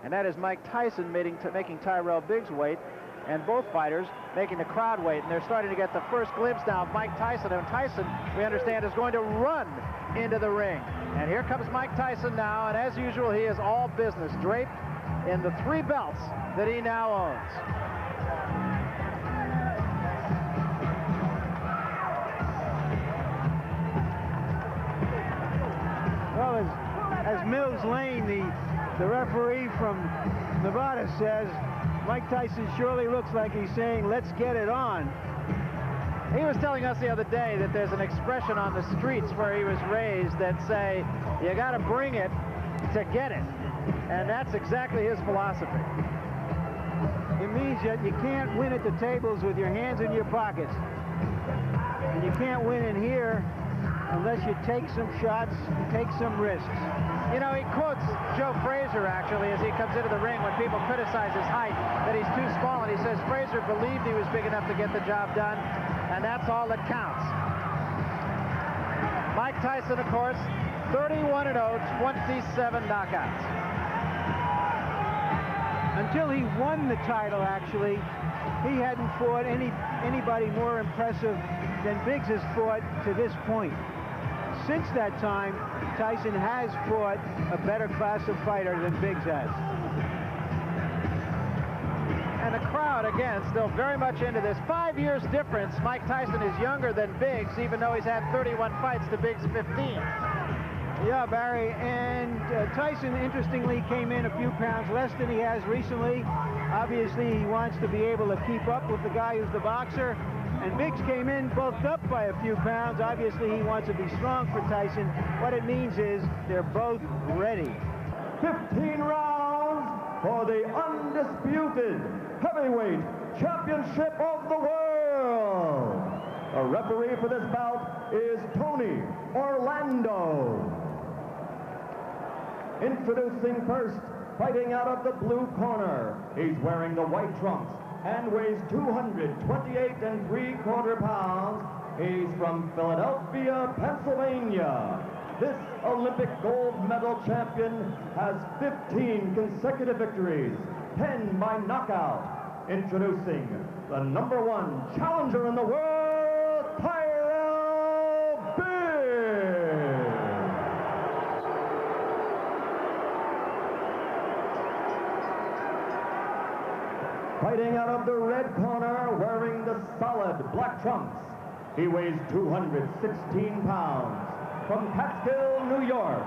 and that is Mike Tyson making Tyrell Biggs wait, and both fighters making the crowd wait. And they're starting to get the first glimpse now of Mike Tyson. And Tyson, we understand, is going to run into the ring. And here comes Mike Tyson now, and as usual, he is all business, draped in the 3 belts that he now owns. Well, as Mills Lane, the referee from Nevada, says, Mike Tyson surely looks like he's saying, let's get it on. He was telling us the other day that there's an expression on the streets where he was raised that say, you got to bring it to get it. And that's exactly his philosophy. It means that you can't win at the tables with your hands in your pockets. And you can't win in here unless you take some shots, take some risks. You know, he quotes Joe Frazier, actually, as he comes into the ring when people criticize his height, that he's too small, and he says Frazier believed he was big enough to get the job done, and that's all that counts. Mike Tyson, of course, 31-0, 27 knockouts. Until he won the title, actually, he hadn't fought anybody more impressive than Biggs has fought to this point. Since that time, Tyson has fought a better class of fighter than Biggs has. And the crowd, again, still very much into this. 5 years difference. Mike Tyson is younger than Biggs, even though he's had 31 fights to Biggs' 15. Yeah, Barry, and Tyson, interestingly, came in a few pounds less than he has recently. Obviously, he wants to be able to keep up with the guy who's the boxer. And Biggs came in bulked up by a few pounds. Obviously, he wants to be strong for Tyson. What it means is they're both ready. 15 rounds for the Undisputed Heavyweight Championship of the world. A referee for this bout is Tony Orlando. Introducing first, fighting out of the blue corner. He's wearing the white trunks and weighs 228 3/4 pounds. He's from Philadelphia, Pennsylvania. This Olympic gold medal champion has 15 consecutive victories, 10 by knockout. Introducing the #1 challenger in the world, Tyrell Biggs. Fighting out of the red corner, wearing the solid black trunks. He weighs 216 pounds. From Catskill, New York.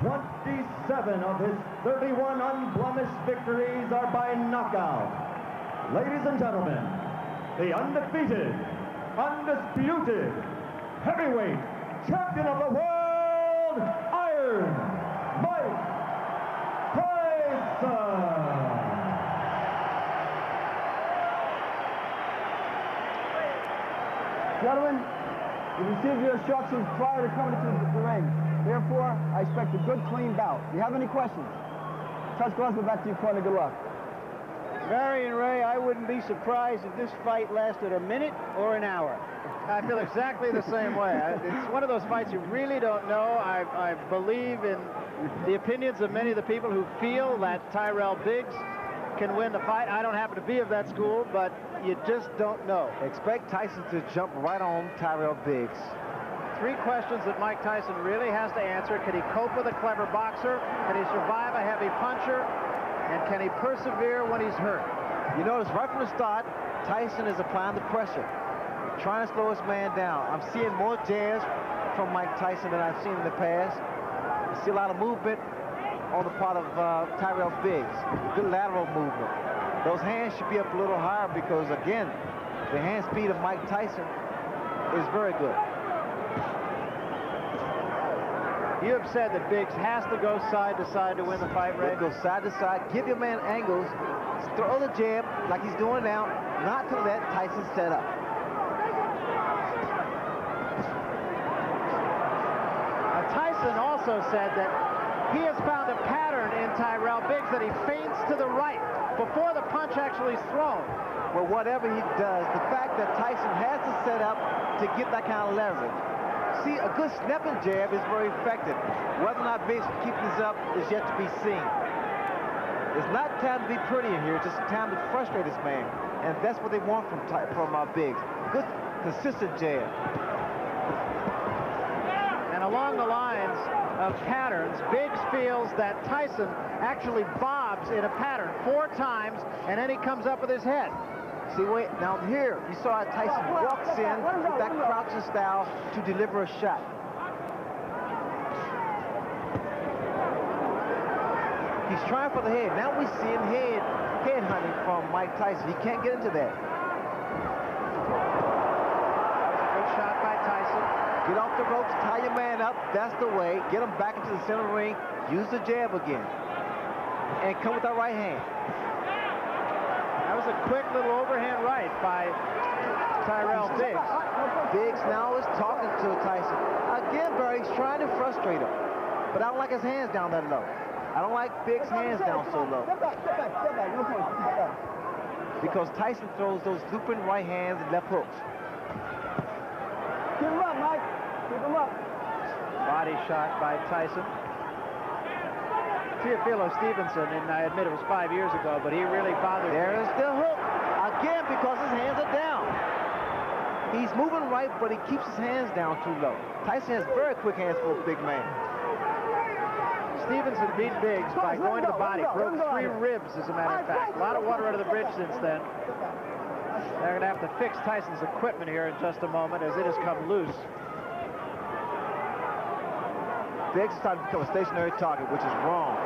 27 of his 31 unblemished victories are by knockout. Ladies and gentlemen, the undefeated, undisputed heavyweight champion of the world, Iron Mike Tyson. Gentlemen, you received your instructions prior to coming into the ring. Therefore, I expect a good, clean bout. Do you have any questions? Touch gloves, go back to your corner. Good luck. Barry and Ray, I wouldn't be surprised if this fight lasted a minute or an hour. I feel exactly the same way. It's one of those fights you really don't know. I believe in the opinions of many of the people who feel that Tyrell Biggs can win the fight. I don't happen to be of that school, but you just don't know. Expect Tyson to jump right on Tyrell Biggs. 3 questions that Mike Tyson really has to answer. Can he cope with a clever boxer? Can he survive a heavy puncher? And can he persevere when he's hurt? You notice right from the start, Tyson is applying the pressure, trying to slow his man down. I'm seeing more jabs from Mike Tyson than I've seen in the past. I see a lot of movement on the part of Tyrell Biggs. Good lateral movement. Those hands should be up a little higher because, again, the hand speed of Mike Tyson is very good. You have said that Biggs has to go side to side to win the fight, Ray? Go side to side, give your man angles, throw the jab like he's doing now, not to let Tyson set up. Tyson also said that he has found a pattern in Tyrell Biggs that he feints to the right before the punch actually is thrown. Well, whatever he does, the fact that Tyson has to set up to get that kind of leverage. See, a good snapping jab is very effective. Whether or not Biggs can keep this up is yet to be seen. It's not time to be pretty in here. It's just time to frustrate this man. And that's what they want from Biggs. Good, consistent jab. And along the lines of patterns, Biggs feels that Tyson actually bobs in a pattern 4 times, and then he comes up with his head. See, wait, now here, you saw Tyson walks in with that crouching style to deliver a shot. He's trying for the head. Now we see him head hunting from Mike Tyson. He can't get into that. That was a good shot by Tyson. Get off the ropes, tie your man up. That's the way. Get him back into the center ring. Use the jab again. And come with that right hand. That was a quick little overhand right by Tyrell Biggs. Biggs now is talking to Tyson. Again, Barry, he's trying to frustrate him. But I don't like his hands down that low. I don't like Biggs' hands down so low. Step back, no point. Step back. Because Tyson throws those looping right hands and left hooks. Keep him up, Mike. Keep him up. Body shot by Tyson. Teofilo Stevenson, and I admit it was 5 years ago, but he really bothered me. There's the hook. Again, because his hands are down. He's moving right, but he keeps his hands down too low. Tyson has very quick hands for a big man. Stevenson beat Biggs by going to the body, broke 3 ribs, as a matter of fact. A lot of water under the bridge since then. They're going to have to fix Tyson's equipment here in just a moment as it has come loose. Biggs is starting to become a stationary target, which is wrong.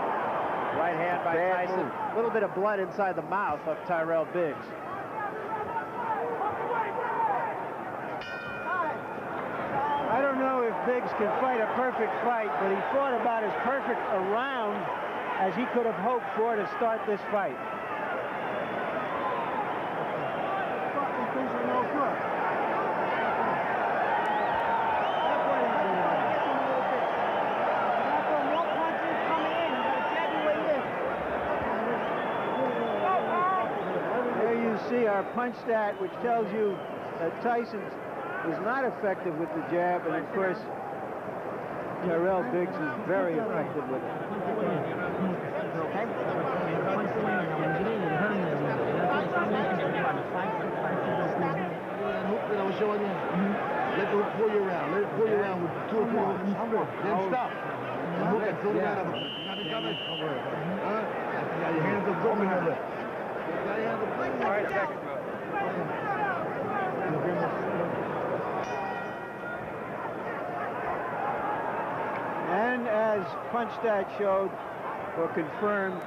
Right hand by Tyson. A little bit of blood inside the mouth of Tyrell Biggs. I don't know if Biggs can fight a perfect fight, but he fought about as perfect a round as he could have hoped for to start this fight. There you see our punch stat, which tells you that Tyson was not effective with the jab, and of course, Tyrell Biggs is very effective with it. I was showing you. Let the hook pull you around. Let it pull you around with 2 or 3 hooks. Then stop. And hook and throw the man up. Got it coming? Got your hands up broken out there. Got your hands up broken. All right, second, bro. And as punch stat showed, or confirmed,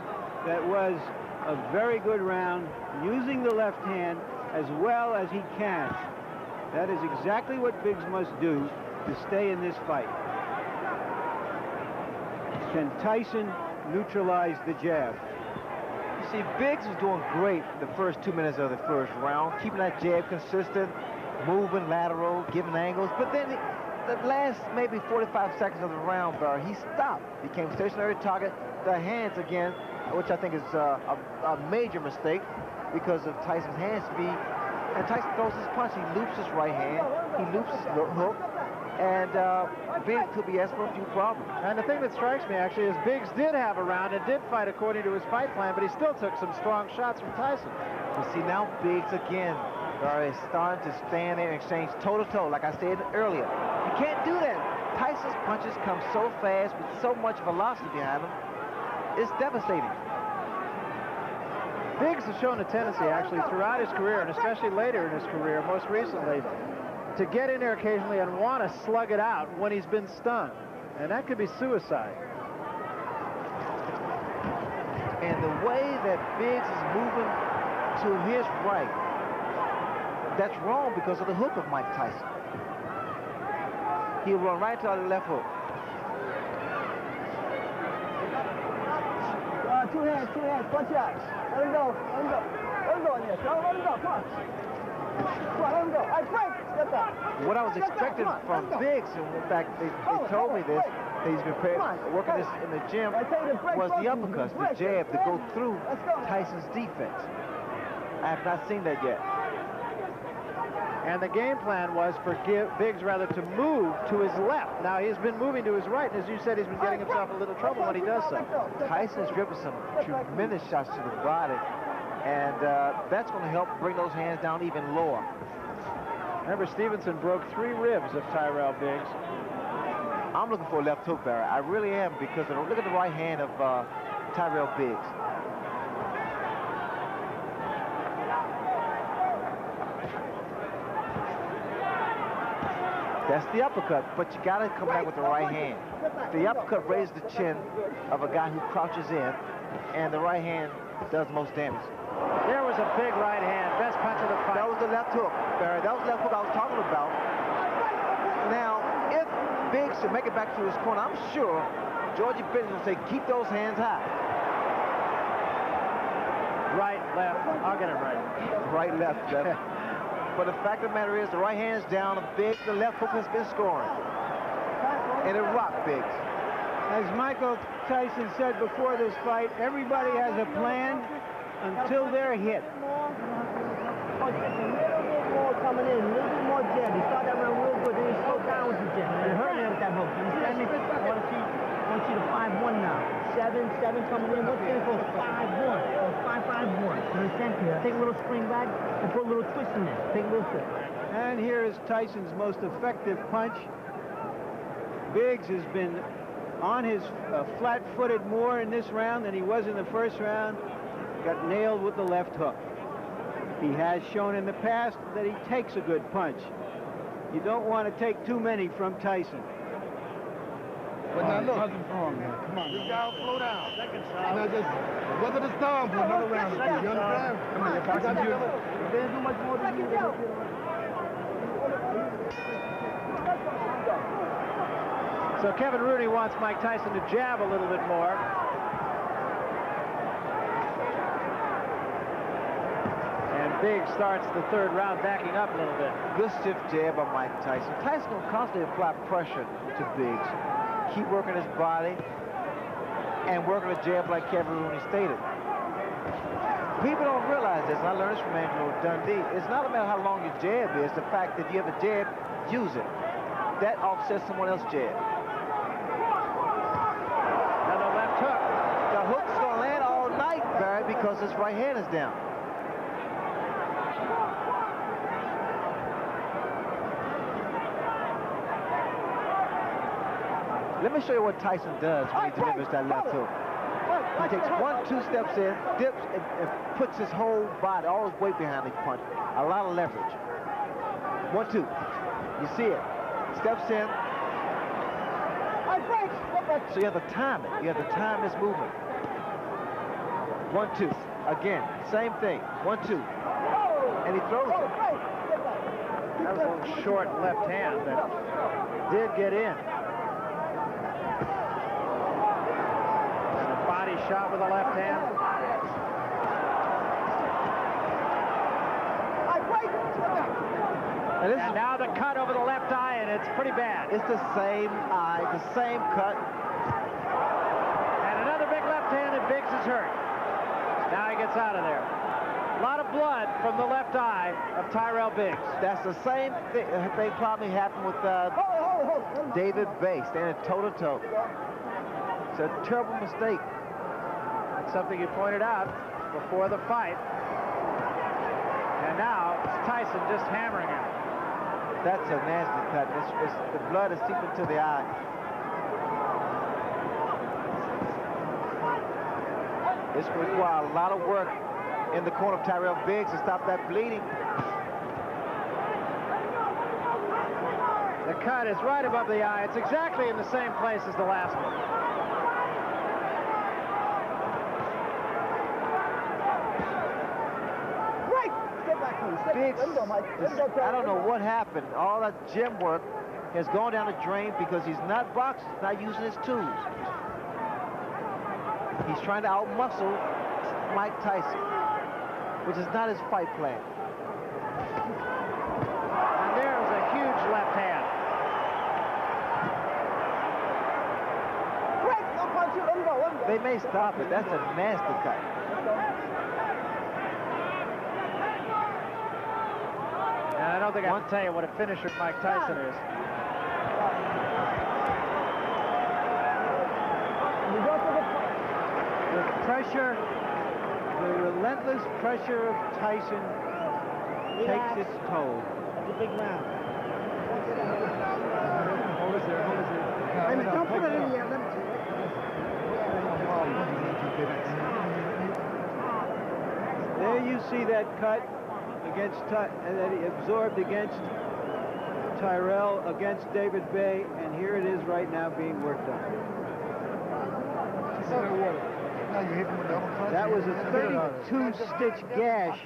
that was a very good round, using the left hand as well as he can. That is exactly what Biggs must do to stay in this fight. Can Tyson neutralize the jab? You see, Biggs was doing great the first 2 minutes of the first round, keeping that jab consistent, moving lateral, giving angles, but then the last maybe 45 seconds of the round, Barry, he stopped, became a stationary target. The hands again, which I think is a major mistake because of Tyson's hand speed. And Tyson throws his punch. He loops his right hand. He loops his hook. And Biggs could be asking for a few problems. And the thing that strikes me, actually, is Biggs did have a round and did fight according to his fight plan, but he still took some strong shots from Tyson. You see, now Biggs again, Barry, is starting to stand there and exchange toe-to-toe, like I said earlier. You can't do that. Tyson's punches come so fast with so much velocity behind them. It's devastating. Biggs has shown a tendency, actually, throughout his career, and especially later in his career, most recently, to get in there occasionally and want to slug it out when he's been stunned. And that could be suicide. And the way that Biggs is moving to his right, that's wrong because of the hook of Mike Tyson. He'll run right to the left hook. Two hands, punch out. Let him go. Let him go in there, Joe. Let him go, come on. Come on, let him go. All right, break. Step back. What I was expecting from Biggs, and in fact, they told me this, that he's been working this in the gym, was the uppercuts, the jab to go through Tyson's defense. I have not seen that yet. And the game plan was for Biggs rather to move to his left. Now he's been moving to his right, and as you said, he's been getting himself a little trouble when he does so. Tyson's driven some tremendous shots to the body, and that's going to help bring those hands down even lower. Remember, Stevenson broke 3 ribs of Tyrell Biggs. I'm looking for a left hook, Barry. I really am, because look at the right hand of Tyrell Biggs. That's the uppercut, but you got to come back with the right hand. The uppercut raises the chin of a guy who crouches in, and the right hand does most damage. There was a big right hand, best punch of the fight. That was the left hook, Barry. That was the left hook I was talking about. Now, if Biggs should make it back to his corner, I'm sure Georgie Bennett will say, keep those hands high. Right, left, I'll get it right. Right, left, left. But the fact of the matter is, the right hand's down, the left hook has been scoring. And it rocked Biggs. As Michael Tyson said before this fight, everybody has a plan until they're hit. A little bit more coming in, a little bit more jab. He started that round real good, then he slowed down with the jab. It hurt me with that hook. You understand me? I want you to 5-1 now. 7 coming in. What's going to go 5-1 or 5-5-1? You understand? Take a little spring back and put a little twist in there. Take a little twist. And here is Tyson's most effective punch. Biggs has been on his flat-footed more in this round than he was in the first round. Got nailed with the left hook. He has shown in the past that he takes a good punch. You don't want to take too many from Tyson. But now look, come on, this guy will slow down. Now just weather the storm for another round. You understand? Come on, there's too much more to do. So Kevin Rooney wants Mike Tyson to jab a little bit more. And Biggs starts the 3rd round backing up a little bit. Good stiff jab by Mike Tyson. Tyson will constantly apply pressure to Biggs. Keep working his body and working a jab like Kevin Rooney stated. People don't realize this, and I learned this from Angelo Dundee. It's not about how long your jab is, the fact that you have a jab, use it. That offsets someone else's jab. And the left hook. The hook's going to land all night, Barry, because his right hand is down. Let me show you what Tyson does when he delivers that left hook. He takes 1-2 steps in, dips, and puts his whole body, all his weight behind the punch. A lot of leverage. 1-2. You see it. Steps in. So you have to time it. You have to time his movement. 1-2. Again, same thing. 1-2. And he throws it. That was a little short left hand that did get in. Body shot with the left hand. And now the cut over the left eye, and it's pretty bad. It's the same eye, the same cut. And another big left hand, and Biggs is hurt. Now he gets out of there. A lot of blood from the left eye of Tyrell Biggs. That's the same thing probably happened with David Bay, standing toe-to-toe. It's a terrible mistake. That's something you pointed out before the fight. And now it's Tyson just hammering him. That's a nasty cut. The blood is seeping to the eye. This will require a lot of work in the corner of Tyrell Biggs to stop that bleeding. The cut is right above the eye. It's exactly in the same place as the last one. Biggs, I don't know what happened. All that gym work has gone down the drain because he's not boxing, he's not using his tools. He's trying to outmuscle Mike Tyson, which is not his fight plan. And there's a huge left hand. They may stop it. That's a nasty cut. And I know don't think I can tell you what a finisher Mike Tyson is. The pressure, the relentless pressure of Tyson takes its toll. That's a big round. Hold it there, hold it there. Don't put it in the air. There you see that cut against that he absorbed against Tyrell, against David Bay, and here it is right now being worked on. That was a 32-stitch gash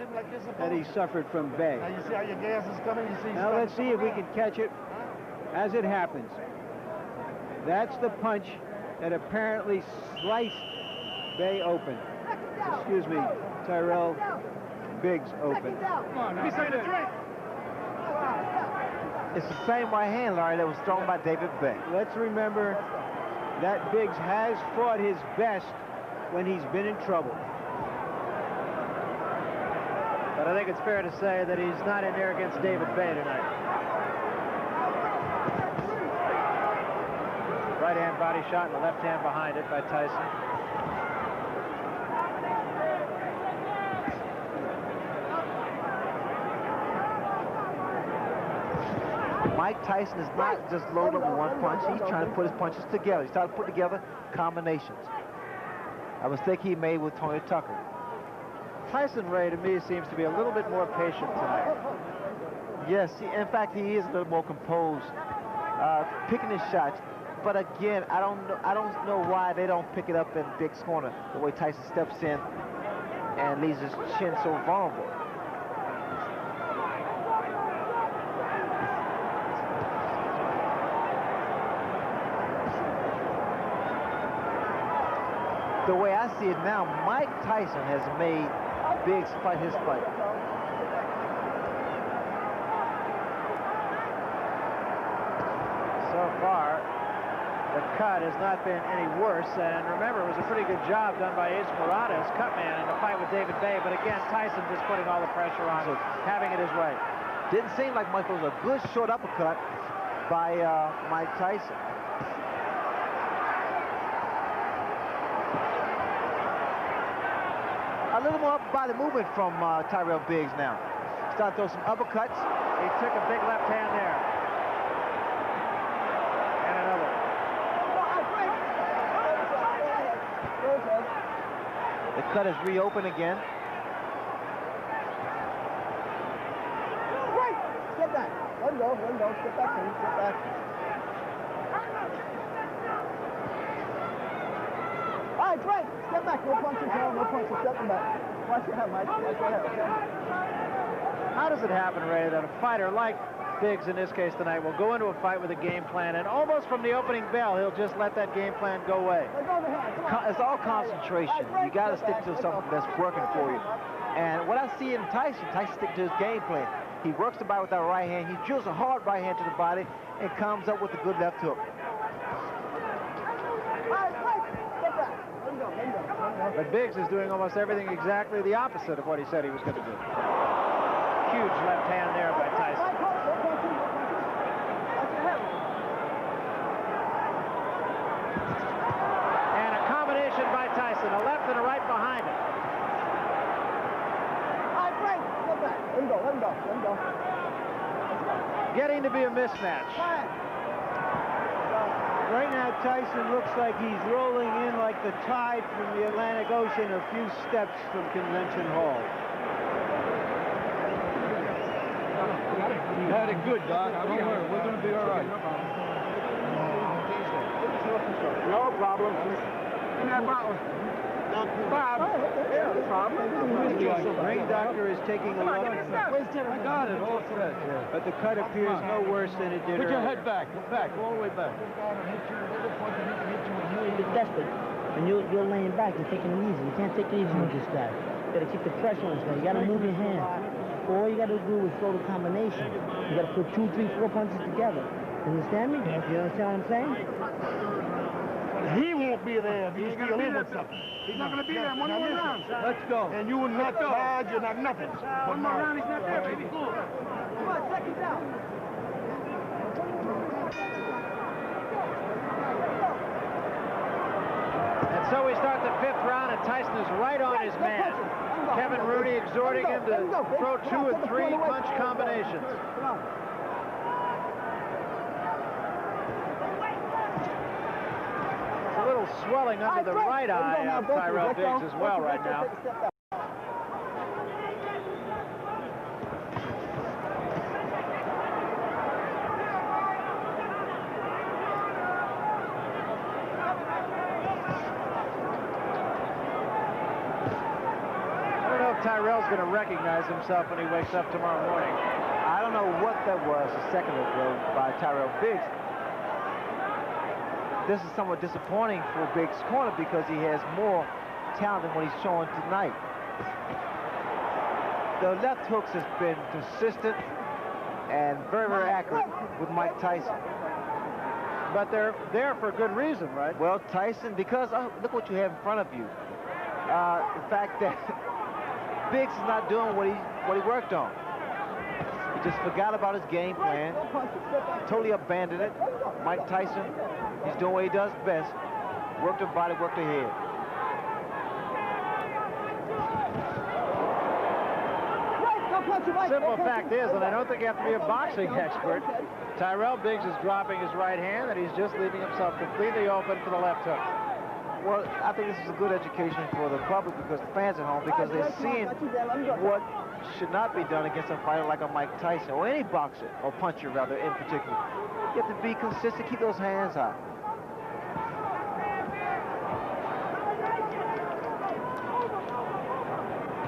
that he suffered from Bay. Now you see how your gas is coming? You see? Now let's see if we can catch it as it happens. That's the punch that apparently sliced Bay open. Excuse me, Tyrell Biggs open. It's the same right hand, Larry, that was thrown by David Bay. Let's remember that Biggs has fought his best when he's been in trouble. But I think it's fair to say that he's not in there against David Bay tonight. Right hand body shot and the left hand behind it by Tyson. Mike Tyson is not just loaded up with one punch. He's trying to put his punches together. He's trying to put together combinations. A mistake he made with Tony Tucker. Tyson Ray, to me, seems to be a little bit more patient tonight. Yes, in fact, he is a little more composed, picking his shots. But again, I don't know why they don't pick it up in Biggs' corner the way Tyson steps in and leaves his chin so vulnerable. The way I see it now, Mike Tyson has made Biggs fight his fight. So far, the cut has not been any worse, and remember, it was a pretty good job done by Ace Murata as cut man in the fight with David Bay, but again, Tyson just putting all the pressure on him, having it his way. Didn't seem like Mike was a good short uppercut by Mike Tyson. A little more body movement from Tyrell Biggs now. Start to throw some uppercuts. He took a big left hand there. And another. The cut is reopened again. Step back. Let him go. Step back. Step back. All right, Frank. Step back. No punches. No punches. Step back. Watch your head, Mike. Watch your head, okay? How does it happen, Ray, that a fighter like Biggs in this case tonight will go into a fight with a game plan, and almost from the opening bell, he'll just let that game plan go away? It's all concentration. You got to stick to something that's working for you. And what I see in Tyson sticks to his game plan. He works the body with that right hand. He drills a hard right hand to the body and comes up with a good left hook. But Biggs is doing almost everything exactly the opposite of what he said he was going to do. Huge left hand there by Tyson. And a combination by Tyson, a left and a right behind it. Let him go. Getting to be a mismatch. Right now, Tyson looks like he's rolling in like the tide from the Atlantic Ocean a few steps from Convention Hall. You had it good, Doc. Don't worry. We're going to be all right. No problem. Give me that bottle. Bob. The ring doctor is taking a look. I got it. All set. But the cut appears no worse than it did Put your earlier. head back. Back. All the way back. You're desperate, and you're laying back. You're taking it easy. You can't take it easy with this guy. You got to keep the pressure on this guy. You got to move your hand. All you got to do is throw the combination. You got to put 2, 3, 4 punches together. You understand me? You understand what I'm saying? He won't be there if he's still in with something. He's not going to be there. One more round. Let's go. And you will not charge, you're not nothing. One more round, he's not there, baby. Come on, second down. And so we start the 5th round, and Tyson is right on his man. Kevin Rooney exhorting him to throw 2 or 3 punch combinations. A little swelling under the right eye of Tyrell Biggs as well right now. I don't know if Tyrell's going to recognize himself when he wakes up tomorrow morning. I don't know what that was a second ago by Tyrell Biggs. This is somewhat disappointing for Biggs' corner because he has more talent than what he's showing tonight. The left hooks has been consistent and very, very accurate with Mike Tyson. But they're there for good reason, right? Well, Tyson, because look what you have in front of you. The fact that Biggs is not doing what he worked on. He just forgot about his game plan, totally abandoned it. Mike Tyson, he's doing what he does best. Work the body, work the head. Simple fact is, and I don't think you have to be a boxing expert, Tyrell Biggs is dropping his right hand, and he's just leaving himself completely open for the left hook. Well, I think this is a good education for the public, because the fans at home, because they're seeing what should not be done against a fighter like a Mike Tyson, or any boxer, or puncher rather, in particular. You have to be consistent, keep those hands high.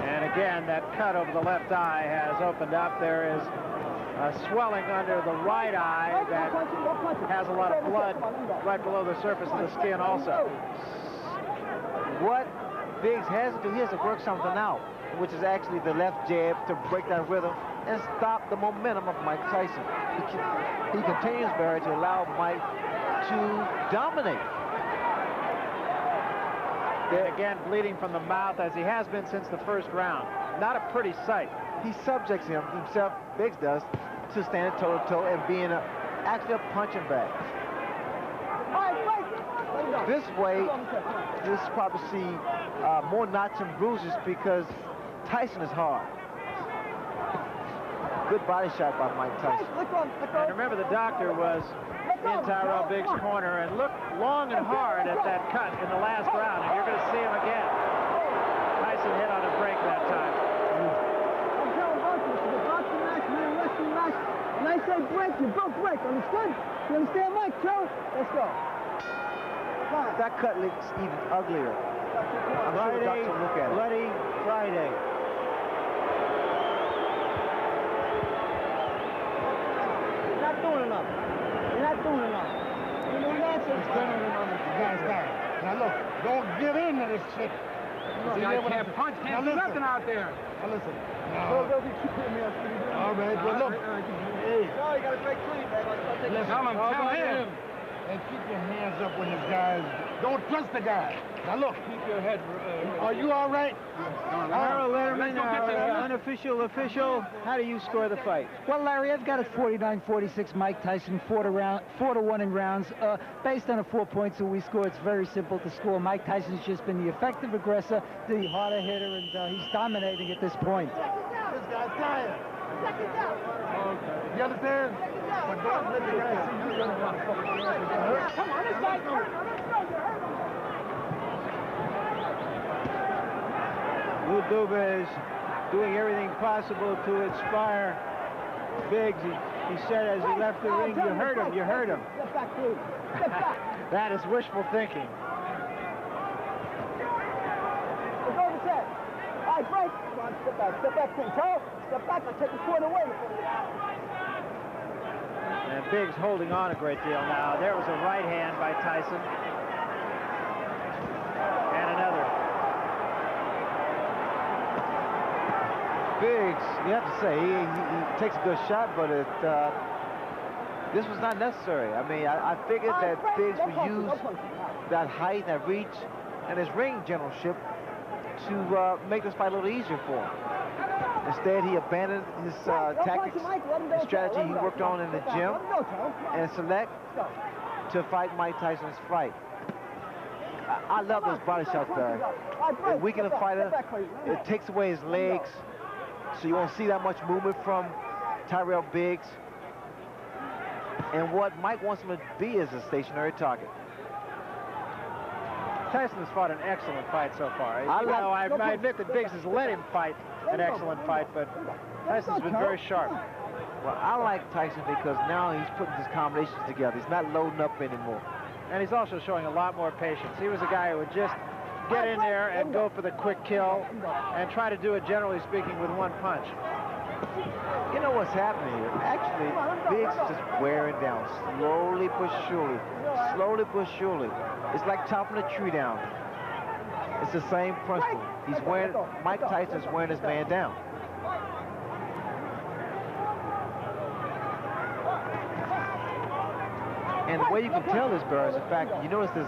And again, that cut over the left eye has opened up. There is a swelling under the right eye that has a lot of blood right below the surface of the skin also. What Biggs has to do, he has to work something out, which is actually the left jab to break that rhythm and stop the momentum of Mike Tyson. He continues, Barry, to allow Mike to dominate. Again, bleeding from the mouth, as he has been since the 1st round. Not a pretty sight. He subjects himself, Biggs does, to stand toe-to-toe and being actually a punching bag. This way, you'll probably see more knots and bruises because Tyson is hard. Good body shot by Mike Tyson. And remember, the doctor was in Tyrell Biggs' corner and looked long and hard at that cut in the last round, and you're going to see him again. Tyson hit on a break that time. I'm telling both of you, it's a boxing match, not a wrestling match. When I say break, you both break, understood? You understand, Mike? Joe? Let's go. That cut looks even uglier. I'm sure the doctor will look at it. Bloody Friday. You're not doing enough. You're not doing enough. You know that? He's turning it on the guy's down. Now look, don't get into this shit. The guy can't punch, can't do nothing out there. Now listen. All right, well look. Hey. No, you got to break clean, man. Tell him. And keep your hands up when this guy's... Don't trust the guy. Now look. Keep your head. Are you all right? Harold Letterman, our unofficial official. How do you score the fight? Well, Larry, I've got it 49-46. Mike Tyson 4-1 in rounds. Based on a 4 points that we score, it's very simple to score. Mike Tyson's just been the effective aggressor, the harder hitter, and he's dominating at this point. This guy's tired. You understand? But don't let the guy see you running around. Come on, this guy's hurt. Lou Duba is doing everything possible to inspire Biggs. He said as he left the ring, you hurt him, you hurt him. Step back, please. Step back. That is wishful thinking. It's over set. All right, break. Come on, step back, King. Toe. Step back, I'll take the point away. And Biggs holding on a great deal now. There was a right hand by Tyson. And another. Biggs, you have to say, he takes a good shot, but this was not necessary. I mean, I figured that Biggs would use that height, that reach, and his ring generalship to make this fight a little easier for him. Instead, he abandoned his tactics and strategy he worked on in the gym and select to fight Mike Tyson's fight. I love those body shots, Barry. It weakens a fighter. It takes away his legs, so you won't see that much movement from Tyrell Biggs. And what Mike wants him to be is a stationary target. Tyson has fought an excellent fight so far. I admit that Biggs has let him fight an excellent fight, but Tyson's been very sharp. Well, I like Tyson because now he's putting his combinations together. He's not loading up anymore. And he's also showing a lot more patience. He was a guy who would just get in there and go for the quick kill and try to do it, generally speaking, with one punch. You know what's happening here? Actually, Biggs is just wearing down, slowly but surely. Slowly but surely. It's like chopping a tree down. It's the same principle. He's wearing, Mike Tyson's wearing his man down. And the way you can tell this, Barry, is the fact you notice this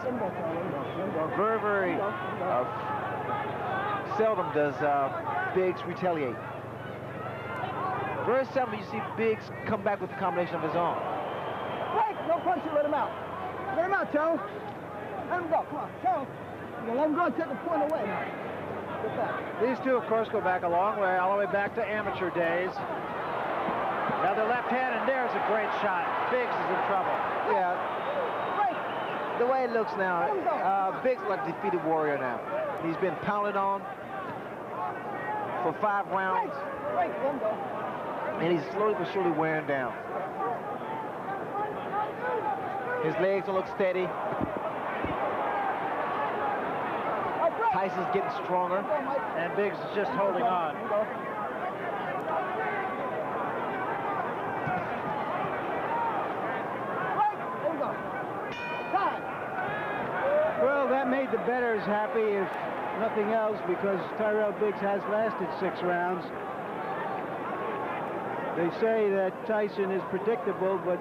very seldom does Biggs retaliate. Very seldom you see Biggs come back with a combination of his own. Right, no punch, let him out. Let him out, Joe. Let him go, come on, Joe. Let him go and take the point away now. Get back. These two, of course, go back a long way, all the way back to amateur days. Another left hand, and there's a great shot. Biggs is in trouble. Yeah. The way it looks now, Biggs is like a defeated warrior now. He's been pounded on for 5 rounds. Right, let him go. And he's slowly but surely wearing down. His legs don't look steady. Tyson's getting stronger. And Biggs is just holding on. Well, that made the bettors happy, if nothing else, because Tyrell Biggs has lasted 6 rounds. They say that Tyson is predictable, but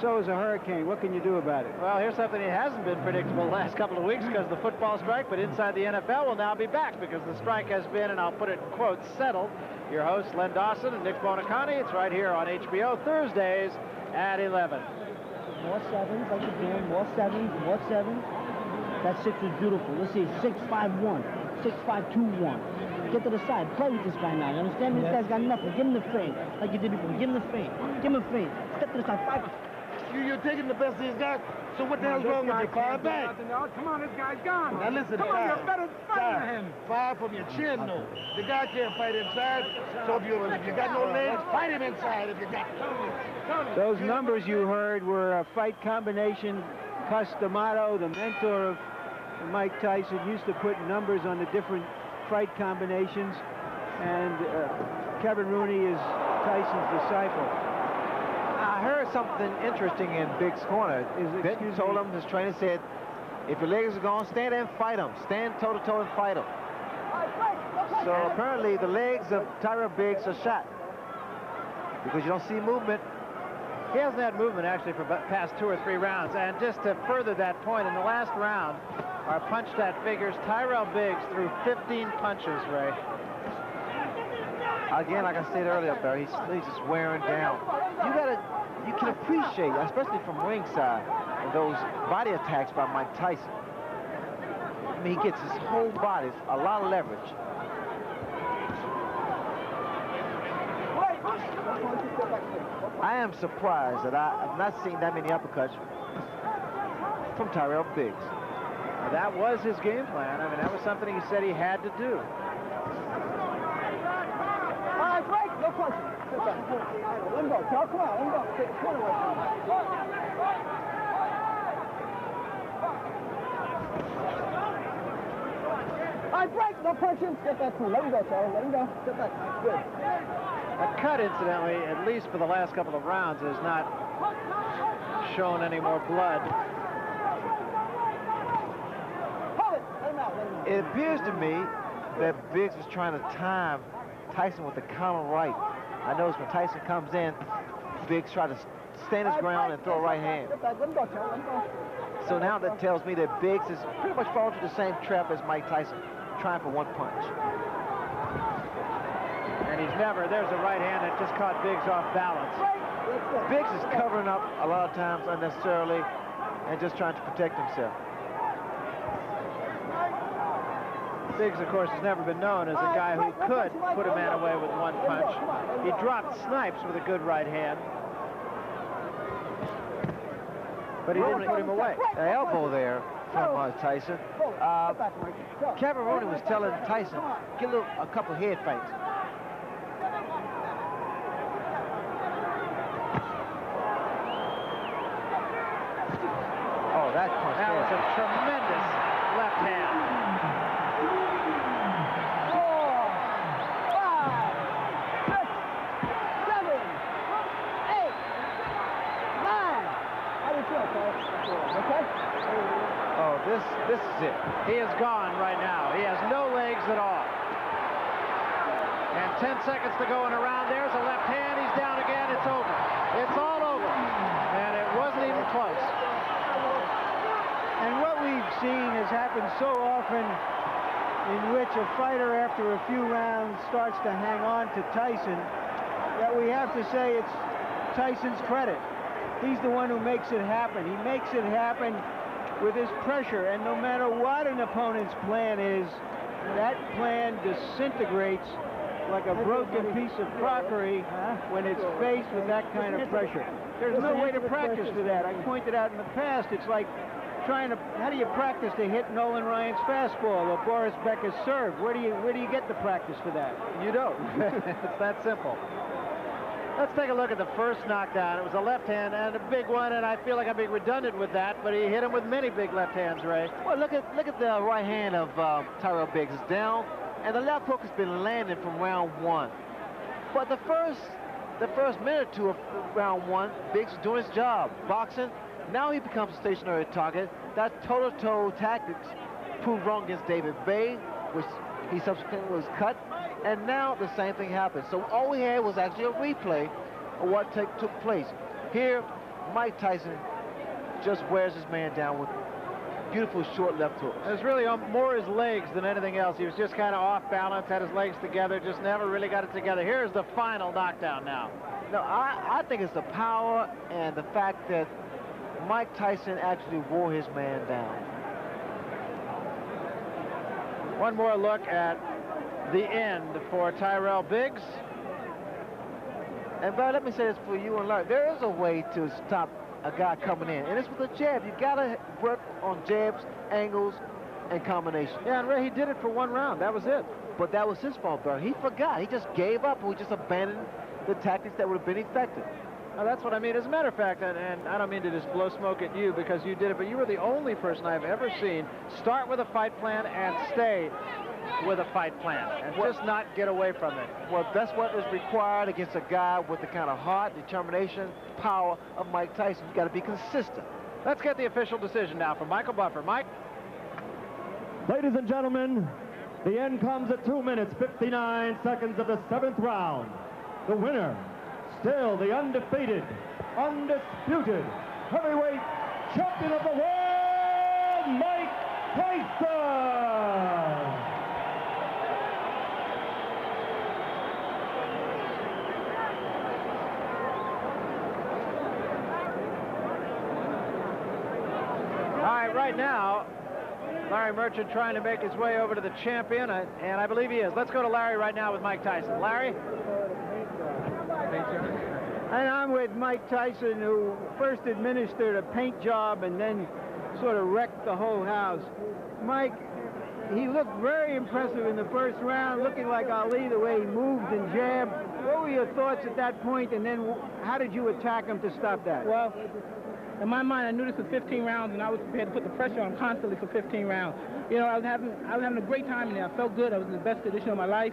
so is a hurricane. What can you do about it? Well, here's something that hasn't been predictable the last couple of weeks because of the football strike, but inside the NFL will now be back because the strike has been, and I'll put it in quotes, settled. Your hosts, Len Dawson and Nick Bonacani. It's right here on HBO Thursdays at 11. More 7s, like you're doing. More 7s, more 7s. That 6 was beautiful. Let's see, 6-5-1, 6-5-2-1. Get to the side. Play with this guy now. You understand me? This guy's got nothing. Give him the feint. Like you did before. Give him the feint. Give him a feint. Step to the side. 5. You're taking the best he's got. So what the hell's wrong with you? 5 back. Come on, this guy's gone. Now listen, come on, you're better fighting him. 5 from your chin, though. The guy can't fight inside. So if you got no legs, fight him inside if you got. Those numbers you heard were a fight combination. Customato, the mentor of Mike Tyson, used to put numbers on the different fight combinations, and Kevin Rooney is Tyson's disciple. I heard something interesting in Biggs' corner. Benton told him, his trainer said, if your legs are gone, stand there and fight him. Stand toe-to-toe and fight him. So apparently the legs of Tyrell Biggs are shot because you don't see movement. He hasn't had movement, actually, for past 2 or 3 rounds. And just to further that point, in the last round, our punch stat figures, Tyrell Biggs threw 15 punches, Ray. Again, like I said earlier, Barry, he's just wearing down. You can appreciate, especially from ringside, those body attacks by Mike Tyson. I mean, he gets his whole body, a lot of leverage. I am surprised that I've not seen that many uppercuts from Tyrell Biggs. That was his game plan. I mean, that was something he said he had to do. All right, break. No punching. Let him go. Come on, let him go. Take the point away. All right, break. No punching. Get back to him. Let him go, Charlie. Let him go. Get back. Good. A cut, incidentally, at least for the last couple of rounds, has not shown any more blood. It appears to me that Biggs was trying to time Tyson with the counter right. I noticed when Tyson comes in, Biggs tried to stand his ground and throw a right hand. So now that tells me that Biggs is pretty much falling to the same trap as Mike Tyson, trying for one punch. And he's never, there's a right hand that just caught Biggs off balance. Biggs is covering up a lot of times unnecessarily and just trying to protect himself. Biggs, of course, has never been known as a guy who could put a man away with one punch. He dropped Snipes with a good right hand, but he didn't put him away. The elbow there from Tyson. Kevin Rooney was telling Tyson, get a couple head fakes. Oh, that punch That there. was a tremendous left hand. 4, 5, 6, 7, 8, 9. How do you feel, Cole? Okay? Oh, this is it. He is gone right now. He has no legs at all. And 10 seconds to go in a round. There's a left hand. He's down again. It's over. It's all over. And it wasn't even close. And what we've seen has happened so often, in which a fighter after a few rounds starts to hang on to Tyson, that we have to say it's Tyson's credit. He's the one who makes it happen. He makes it happen with his pressure, and no matter what an opponent's plan is, that plan disintegrates like a broken piece of crockery when it's faced with that kind of pressure. There's no way to practice for that. I pointed out in the past, it's like trying to, how do you practice to hit Nolan Ryan's fastball or Boris Becker's serve? Where do you get the practice for that? You don't. It's that simple. Let's take a look at the first knockdown. It was a left hand and a big one, and I feel like I'm being redundant with that, but he hit him with many big left hands, Ray. Well, look at the right hand of Tyrell Biggs. It's down, and the left hook has been landing from round one. But the first minute or two of round one, Biggs was doing his job, boxing. Now he becomes a stationary target. That toe-to-toe tactics proved wrong against David Bay, which he subsequently was cut. And now the same thing happened. So all we had was actually a replay of what took place. Here, Mike Tyson just wears his man down with beautiful short left hooks. It was really more his legs than anything else. He was just kind of off balance, had his legs together, just never really got it together. Here's the final knockdown now. No, I think it's the power and the fact that Mike Tyson actually wore his man down. One more look at the end for Tyrell Biggs. And Barry, let me say this for you and Larry. There is a way to stop a guy coming in, and it's with a jab. You gotta work on jabs, angles, and combinations. Yeah, and Ray, he did it for one round. That was it. But that was his fault, Barry. He forgot. He just gave up, and we just abandoned the tactics that would have been effective. Now, that's what I mean. As a matter of fact, and I don't mean to just blow smoke at you because you did it, but you were the only person I've ever seen start with a fight plan and stay with a fight plan and just not get away from it. Well, that's what is required against a guy with the kind of heart, determination, power of Mike Tyson. You got to be consistent. Let's get the official decision now from Michael Buffer. Mike? Ladies and gentlemen, the end comes at 2 minutes, 59 seconds of the 7th round. The winner, still the undefeated, undisputed heavyweight champion of the world, Mike Tyson! Right now, Larry Merchant trying to make his way over to the champion, and I believe he is. Let's go to Larry right now with Mike Tyson. Larry? And I'm with Mike Tyson, who first administered a paint job and then sort of wrecked the whole house. Mike, he looked very impressive in the first round, looking like Ali, the way he moved and jabbed. What were your thoughts at that point, and then how did you attack him to stop that? Well, in my mind, I knew this was 15 rounds, and I was prepared to put the pressure on him constantly for 15 rounds. You know, I was having a great time in there. I felt good. I was in the best condition of my life,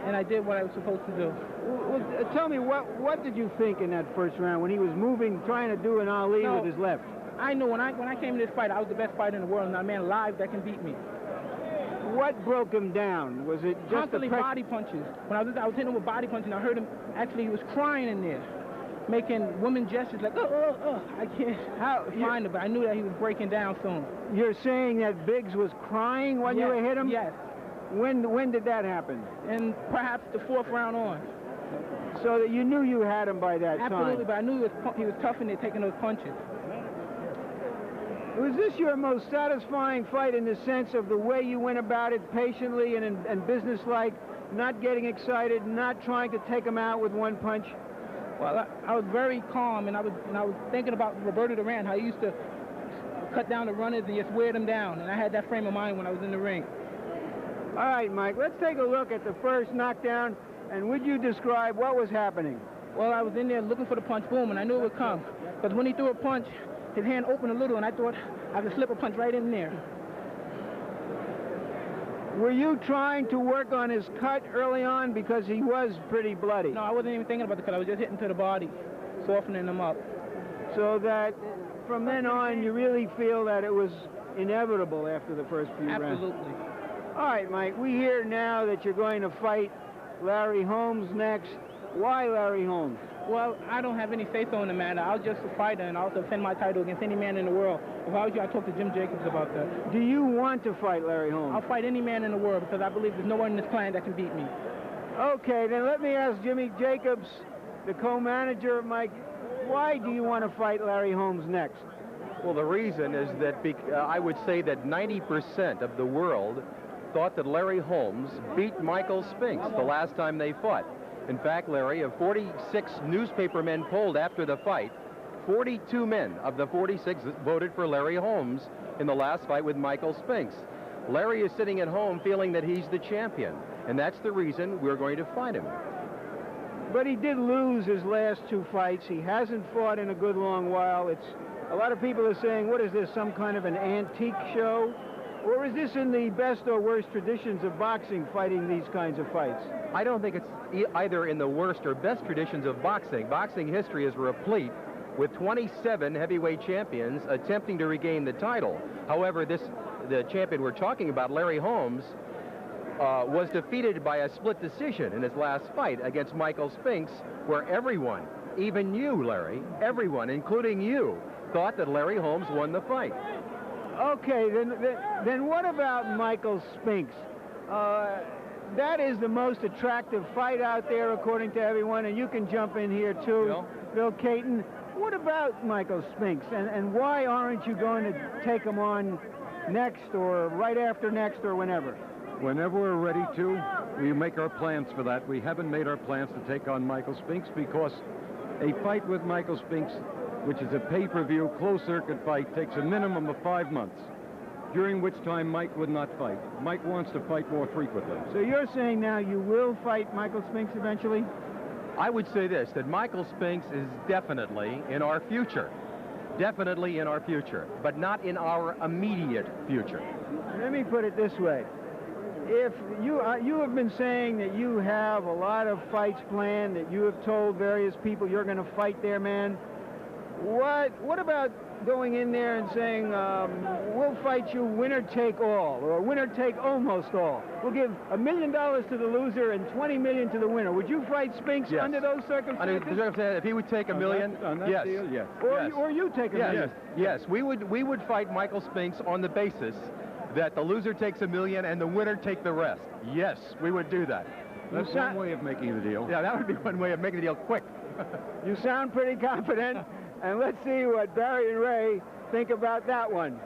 and I did what I was supposed to do. Well, tell me, what did you think in that first round when he was moving, trying to do an Ali with his left? I knew when I came to this fight, I was the best fighter in the world, and not a man alive that can beat me. What broke him down? Was it just constantly body punches? When I was hitting him with body punches, and I heard him, actually, he was crying in there. making woman gestures like, I can't find it, but I knew that he was breaking down soon. You're saying that Biggs was crying when you were hit him? Yes. When did that happen? And perhaps the 4th round on. So that you knew you had him by that time? Absolutely, but I knew he was tough in there taking those punches. Was this your most satisfying fight in the sense of the way you went about it patiently and businesslike, not getting excited, not trying to take him out with one punch? Well, I was very calm, and I was thinking about Roberto Duran, how he used to cut down the runners and just wear them down, and I had that frame of mind when I was in the ring. All right, Mike, let's take a look at the first knockdown, and would you describe what was happening? Well, I was in there looking for the punch, boom, and I knew it would come. Because when he threw a punch, his hand opened a little, and I thought I could slip a punch right in there. Were you trying to work on his cut early on because he was pretty bloody? No, I wasn't even thinking about the cut. I was just hitting to the body, softening him up. So that from then on, you really feel that it was inevitable after the first few rounds? Absolutely. All right, Mike, we hear now that you're going to fight Larry Holmes next. Why Larry Holmes? Well, I don't have any say-so in the matter. I was just a fighter, and I'll defend my title against any man in the world. If I was you, I'd talk to Jim Jacobs about that. Do you want to fight Larry Holmes? I'll fight any man in the world because I believe there's no one in this planet that can beat me. Okay, then let me ask Jimmy Jacobs, the co-manager of Mike, why do you want to fight Larry Holmes next? Well, the reason is that I would say that 90% of the world thought that Larry Holmes beat Michael Spinks the last time they fought. In fact, Larry, of 46 newspaper men polled after the fight, 42 men of the 46 voted for Larry Holmes in the last fight with Michael Spinks. Larry is sitting at home feeling that he's the champion, and that's the reason we're going to fight him. But he did lose his last 2 fights. He hasn't fought in a good long while. A lot of people are saying, what is this, some kind of an antique show? Or is this in the best or worst traditions of boxing, fighting these kinds of fights? I don't think it's either in the worst or best traditions of boxing. Boxing history is replete with 27 heavyweight champions attempting to regain the title. However, the champion we're talking about, Larry Holmes, was defeated by a split decision in his last fight against Michael Spinks, where everyone, even you, Larry, everyone, including you, thought that Larry Holmes won the fight. Okay, then what about Michael Spinks? That is the most attractive fight out there, according to everyone, and you can jump in here, too. Bill Caton, what about Michael Spinks, and why aren't you going to take him on next, or right after next, or whenever? Whenever we're ready to, we make our plans for that. We haven't made our plans to take on Michael Spinks because a fight with Michael Spinks, which is a pay-per-view, closed-circuit fight, takes a minimum of 5 months, during which time Mike would not fight. Mike wants to fight more frequently. So you're saying now you will fight Michael Spinks eventually? I would say this, that Michael Spinks is definitely in our future. Definitely in our future, but not in our immediate future. Let me put it this way. If you have been saying that you have a lot of fights planned, that you have told various people you're going to fight their man, what about going in there and saying, we'll fight you winner take all, or winner take almost all. We'll give $1 million to the loser and $20 million to the winner. Would you fight Spinks under those circumstances? If he would take $1 million, yes. Deal, yes. Or you take $1 million. Yes, we would fight Michael Spinks on the basis that the loser takes $1 million and the winner take the rest. Yes, we would do that. That's one way of making the deal. Yeah, that would be one way of making the deal quick. You sound pretty confident, and let's see what Barry and Ray think about that one.